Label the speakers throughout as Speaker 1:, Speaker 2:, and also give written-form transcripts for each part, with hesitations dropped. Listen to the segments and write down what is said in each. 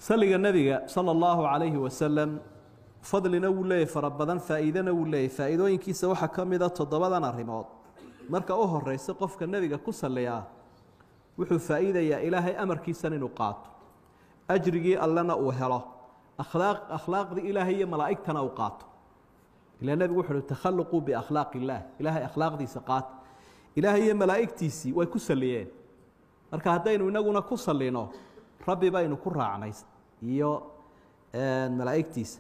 Speaker 1: صلى النبي صلى الله عليه وسلم فضلنا ولا فربنا فائدنا ولا فائدوين كيس waxa kamida toddobadan arimood marka uu horeyso qofka nabiga ku saleeyaa wuxuu faa'iideeyaa ilaahay amarkiisa inuu qaato ajrigi allana uu helo akhlaaqdi ilaahay iyo malaa'igtana uu qaato ilaa nabigu wuxuu takhalluqu bi akhlaaqillah ilaahay akhlaaqdiisa qaat ilaahay iyo malaa'igtiisi way ku saleeyeen marka hadaynu inaguna ku saleeno rabbi baynu ku raacnay iyo malaa'igtiisa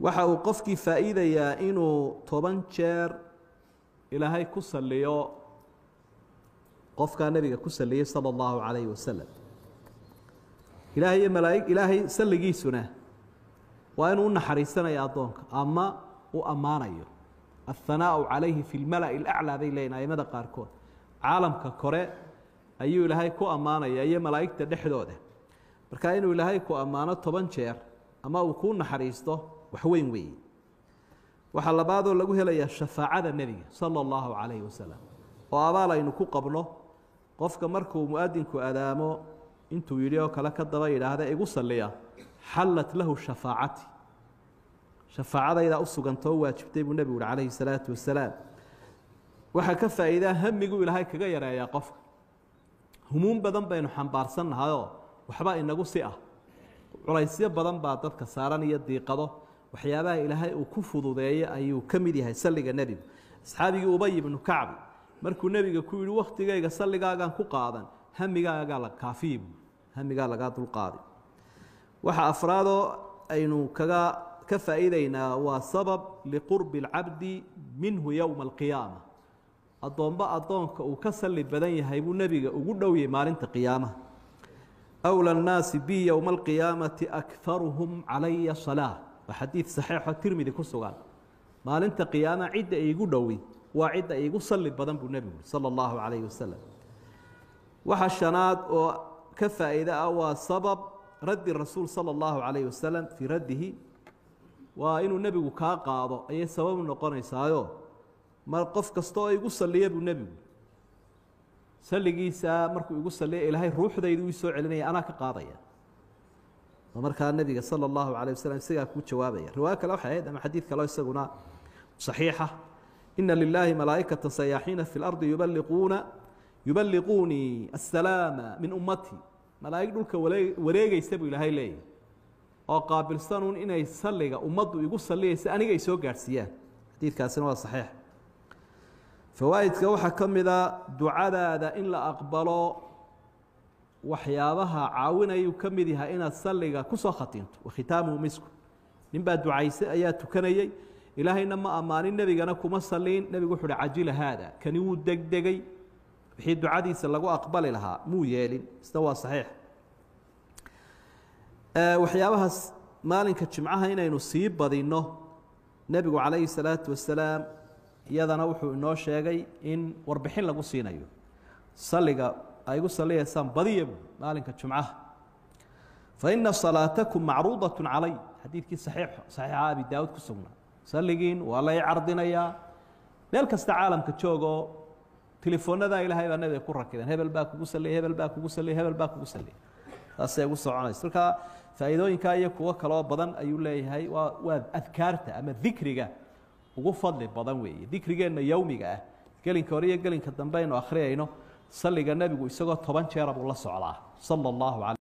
Speaker 1: waxa uu qofkii faa'iideeyaa inuu 10 jeer ilaahay ku saleeyo qofka nabiga ku saleeyay sallallahu alayhi wasallam ilaahay malaa'ig ilaahay saligiisuna waa inuu naxariisanayo adoonka ama uu amaanayo الثناء عليه في الملأ الأعلى بين أيمada qaarkood caalamka kore ayuu ilaahay ku amaanaya iyo malaa'igta dhexdooda marka inuu ilaahay ku amaano 10 jeer ama uu ku naxariisto wax weyn weey waxa labaadoo lagu helaya shafaacada nabiga sallallahu alayhi wasallam oo abaalaynu ku qabno qofka markuu muadinku adaamo intuu yiri oo kala ka daba yiraahdo igu saliya halat lahu shafaacati shafaacada u sugantoo waajibtay buu nabiga alayhi salaatu wasalaam waxa ka faa'iido hamigu ilaahay kaga yareeyaa qofka humuum badan baynu xambaarsanahay waxba inagu si ah culaysyo badan baa dadka saaran iyo diiqado waxyaabaha ilaahay uu ku fududeeyay ayuu kamid yahay saliga nabiga asxaabigi Ubay ibn Ka'b markuu nabiga ku yiri waqtigayga saligaagan ku qaadan hamigaaga la kaafiib hamiga laga dul qaadi waxa afraado aynu kaga ka faa'iideyna waa sabab liqurb al-abd minhu yawm al-qiyamah adoonka uu ka sali badan yahay buu nabiga ugu dhowiyay maalinta qiyaamaha awla an-nas bi yawm al-qiyamati aktharuhum alayya salah wa hadith sahih at-Tirmidhi ku sugan maalinta qiyaamaha cid ay ugu dhowi waa cid ay ugu sali badan buu nabigu sallallahu alayhi wasallam waxa shanaad oo ka faa'iido ah waa sabab raddi rasuul sallallahu alayhi wasallam fi raddihi waa inuu nabigu ka qaado ay sabab noqonaysaayo mar qof kasto ay ugu saliyo buu nabigu saligiisa markuu ugu saliyo ilaahay ruuxdaydu uu soo celinaya ana ka qaadaya marka nabiga sallallahu alayhi wasallam siga ku jawaabaya riwaaya kale waxa ay ama xadiis kale isaguna saxiixa inna lillahi malaa'ikatan sayahina fil ardi yuballighuni as-salama min ummati malaa'ig dhulka wareegaysa buu ilaahay leeyahay oo qaabilsanuun inay saliga ummaddu igu saliyaysa aniga ay soo gaarsiiyaan xadiiskaasina waa saxiix fawaidka waxa kamida ducadaada in la aqbalo waxyaabaha caawinayu kamid yahay inaad saliga ku soo khatinto wa khitaamu misku ninba ducaysay ayaa tukanayay ilaahayna ma amaanin nabigana kuma saliin nabigu wuxuu ajila hada kani uu degdegay wixii ducadiisa lagu aqbali lahaa muu yeelin isna waa saxiix waxyaabahaas maalinka jimcaha inaynu sii badino nabigu calayhi salaatu wasalaam iyadana wuxuu inoo sheegay in warbixin lagu siinayo saliga ay ugu saliyaysan badiya maalinka jimcaha fa inna salaatakum macruudatun calay xadiidkii saxiixa abi daawud ku sugnaa saligiin waa la cardinaya meel kasta caalamka joogo telefoonada ilaahay baa nabiga ku rakibeen hebel baa kugu saliyay hebel baa kugu saliyay hebel baa kugu saliyay taasay ugu soconayso marka faa'iidooyinka iyo kuwa kale oo badan ayuu leeyahay waa adkaarta ama dhikriga ugu fadli badan weeye dhikrigeena yawmiga ah gelinka hore iyo gelinka dambe aynu akhriyayno saliga nabigu isagoo 10 jeer buu la socdaa sallallahu